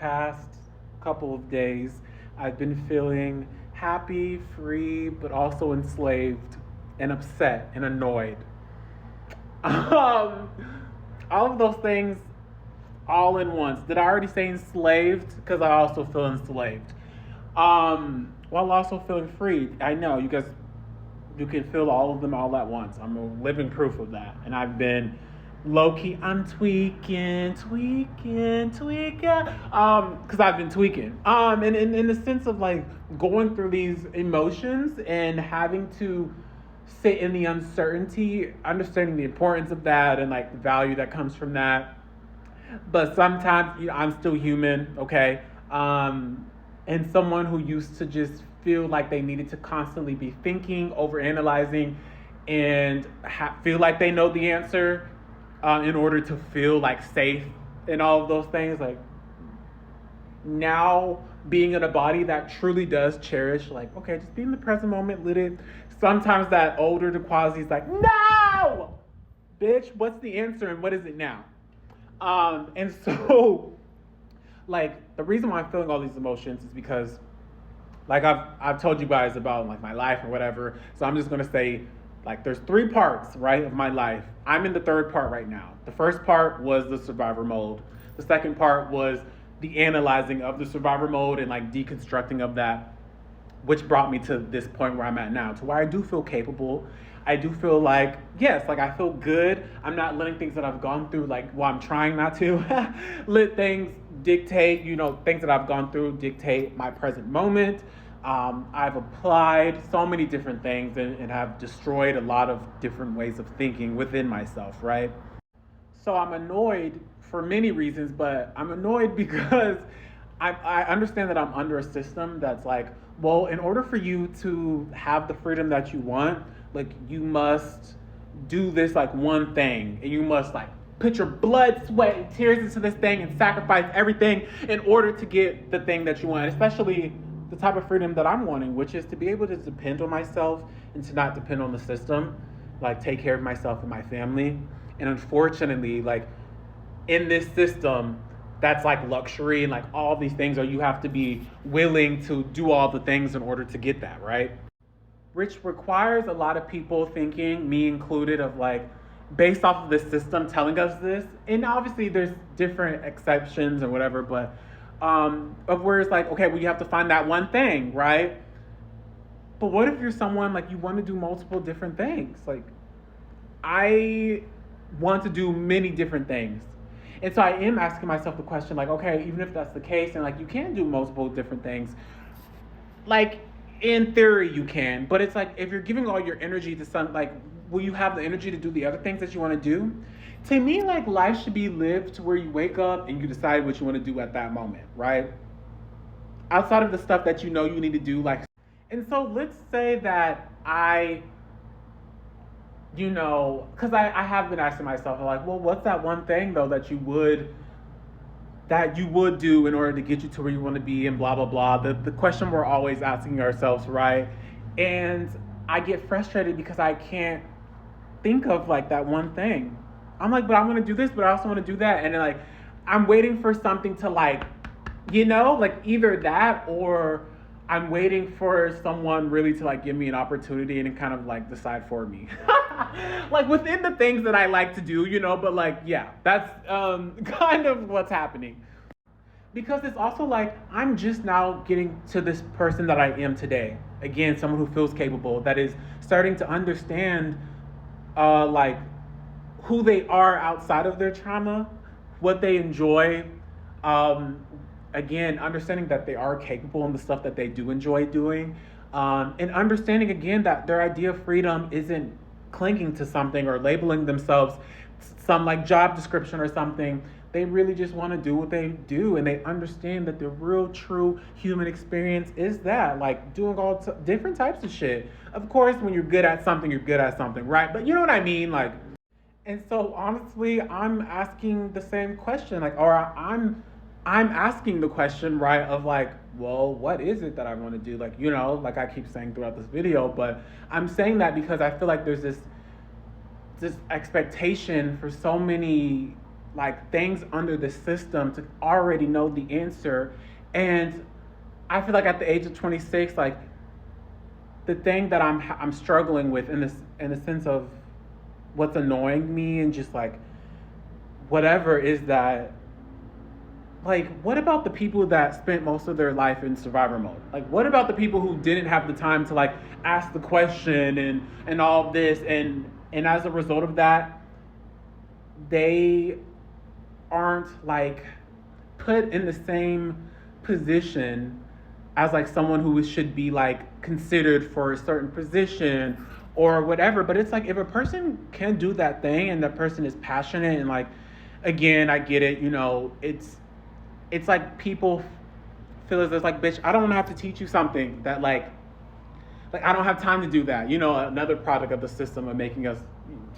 past couple of days, I've been feeling happy, free, but also enslaved and upset and annoyed. Um, all of those things all in once. Did I already say enslaved? Because I also feel enslaved. While also feeling free. I know you guys, you can feel all of them all at once. I'm a living proof of that. And I've been low key, I'm tweaking. Because I've been tweaking. And in the sense of like going through these emotions and having to sit in the uncertainty, understanding the importance of that and like the value that comes from that. But sometimes, I'm still human, okay? And someone who used to just feel like they needed to constantly be thinking, overanalyzing, and feel like they know the answer in order to feel like safe and all of those things. Like now being in a body that truly does cherish, like, okay, just be in the present moment, let it. Sometimes that older DeQuasi is like, no, bitch, what's the answer and what is it now? And so, like, the reason why I'm feeling all these emotions is because, like, I've told you guys about like my life or whatever. So I'm just gonna say, like, there's three parts, right, of my life. I'm in the third part right now. The first part was the survivor mode. The second part was the analyzing of the survivor mode and like deconstructing of that, which brought me to this point where I'm at now, to where I do feel capable. I do feel like, yes, like I feel good. I'm not letting things that I've gone through, like, well, I'm trying not to let things dictate, things that I've gone through dictate my present moment. I've applied so many different things and have destroyed a lot of different ways of thinking within myself, right? So I'm annoyed for many reasons, but I'm annoyed because I understand that I'm under a system that's like, well, in order for you to have the freedom that you want, like, you must do this like one thing, and you must like put your blood, sweat, and tears into this thing and sacrifice everything in order to get the thing that you want, especially the type of freedom that I'm wanting, which is to be able to depend on myself and to not depend on the system, like take care of myself and my family. And unfortunately, like in this system, that's like luxury and like all these things, or you have to be willing to do all the things in order to get that, right? Which requires a lot of people thinking, me included, of like, based off of this system telling us this, and obviously there's different exceptions or whatever, but of where it's like, okay, well, you have to find that one thing, right? But what if you're someone like you want to do multiple different things? Like, I want to do many different things. And so I am asking myself the question, like, okay, even if that's the case, and like you can do multiple different things, like in theory you can, but it's like if you're giving all your energy to some, like, will you have the energy to do the other things that you want to do? To me, like, life should be lived to where you wake up and you decide what you want to do at that moment, right? Outside of the stuff that you know you need to do, like, and so let's say that because I have been asking myself, like, well, what's that one thing though that you would do in order to get you to where you want to be, and blah blah blah. The question we're always asking ourselves, right? And I get frustrated because I can't think of like that one thing. I'm like, but I want to do this, but I also want to do that, and then like I'm waiting for something to like, like either that, or I'm waiting for someone really to like give me an opportunity and kind of like decide for me. Like within the things that I like to do, but like, yeah, that's kind of what's happening. Because it's also like I'm just now getting to this person that I am today. Again, someone who feels capable, that is starting to understand like who they are outside of their trauma, what they enjoy. Again, understanding that they are capable in the stuff that they do enjoy doing. And understanding again that their idea of freedom isn't clinging to something or labeling themselves some like job description or something. They really just want to do what they do, and they understand that the real true human experience is that, like, doing all different types of shit. Of course, when you're good at something, you're good at something, right? But you know what I mean, like. And so honestly, I'm asking the same question, like, or I'm asking the question, right, of like, well, what is it that I want to do? Like, like I keep saying throughout this video, but I'm saying that because I feel like there's this expectation for so many like things under the system to already know the answer. And I feel like at the age of 26, like the thing that I'm struggling with in the sense of what's annoying me and just like whatever is that, like, what about the people that spent most of their life in survivor mode? Like, what about the people who didn't have the time to like ask the question and all this, and as a result of that, they aren't like put in the same position as like someone who should be like considered for a certain position or whatever. But it's like if a person can do that thing and that person is passionate and like, again, I get it, you know, it's like people feel as if like, bitch, I don't want to have to teach you something that like I don't have time to do that. You know, another product of the system of making us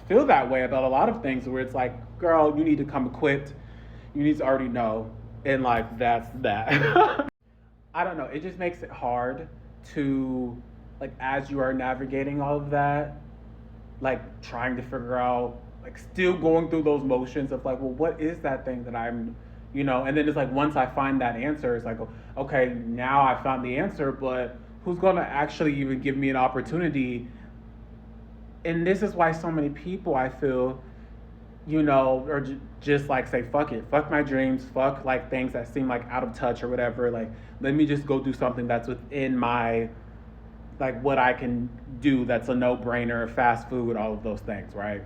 feel that way about a lot of things where it's like, girl, you need to come equipped. You need to already know. And like, that's that. I don't know. It just makes it hard to, like, as you are navigating all of that, like trying to figure out, like still going through those motions of like, well, what is that thing that I'm, you know, and then it's like, once I find that answer, it's like, okay, now I found the answer, but who's going to actually even give me an opportunity? And this is why so many people, I feel, you know, or just like say, fuck it, fuck my dreams, fuck like things that seem like out of touch or whatever. Like, let me just go do something that's within my, like what I can do that's a no-brainer, fast food, all of those things, right?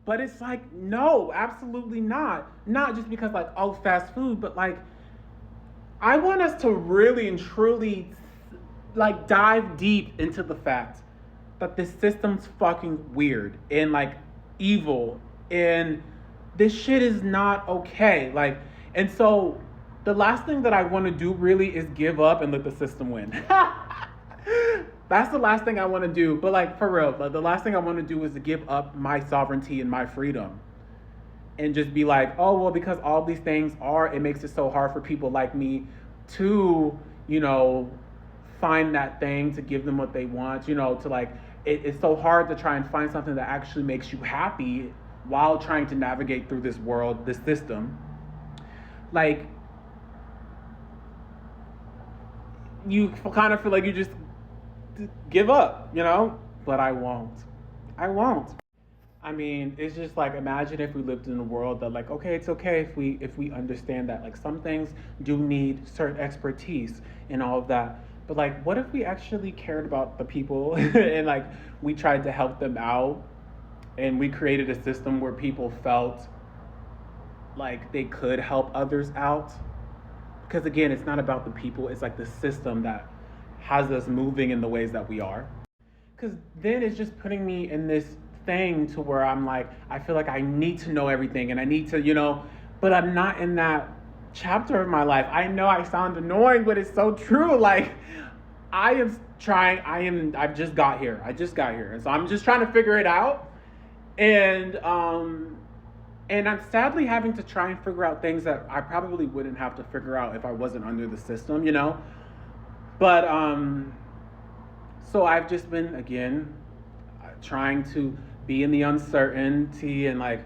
But it's like, no, absolutely not. Not just because like, oh, fast food, but like, I want us to really and truly like dive deep into the fact that this system's fucking weird and like evil and this shit is not okay. Like, and so the last thing that I want to do really is give up and let the system win. That's the last thing I want to do. But like, for real, but the last thing I want to do is to give up my sovereignty and my freedom and just be like, oh, well, because all these things are, it makes it so hard for people like me to, you know, find that thing, to give them what they want, you know, to like, it's so hard to try and find something that actually makes you happy while trying to navigate through this world, this system. Like, you kind of feel like you just give up, you know? But I won't. I mean, it's just like, imagine if we lived in a world that like, okay, it's okay if we understand that like some things do need certain expertise and all of that. But like, what if we actually cared about the people and like we tried to help them out and we created a system where people felt like they could help others out? Because again, it's not about the people, it's like the system that has us moving in the ways that we are. Because then it's just putting me in this thing to where I'm like, I feel like I need to know everything and I need to, you know, but I'm not in that chapter of my life. I know I sound annoying, but it's so true. Like, I just got here. And so I'm just trying to figure it out. And I'm sadly having to try and figure out things that I probably wouldn't have to figure out if I wasn't under the system, you know? But, so I've just been, again, trying to be in the uncertainty and like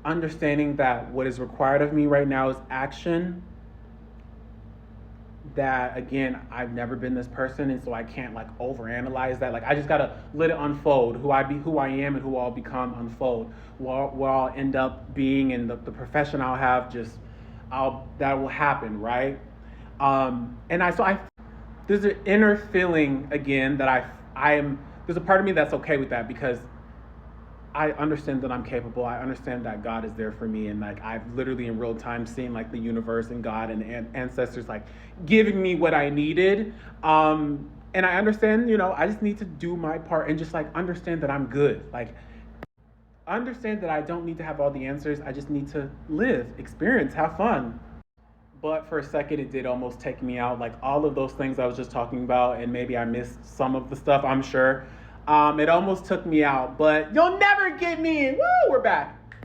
understanding that what is required of me right now is action. That again, I've never been this person, and so I can't like overanalyze that. Like, I just gotta let it unfold. Who I am, and who I'll become unfold. What I'll end up being, and the profession I'll have, that will happen, right? There's an inner feeling again that there's a part of me that's okay with that, because I understand that I'm capable. I understand that God is there for me. And like, I've literally in real time seen like the universe and God and ancestors like giving me what I needed. And I understand, you know, I just need to do my part and just like understand that I'm good. Like, understand that I don't need to have all the answers. I just need to live, experience, have fun. But for a second, it did almost take me out. Like all of those things I was just talking about, and maybe I missed some of the stuff, I'm sure. It almost took me out, but you'll never get me. Woo, we're back.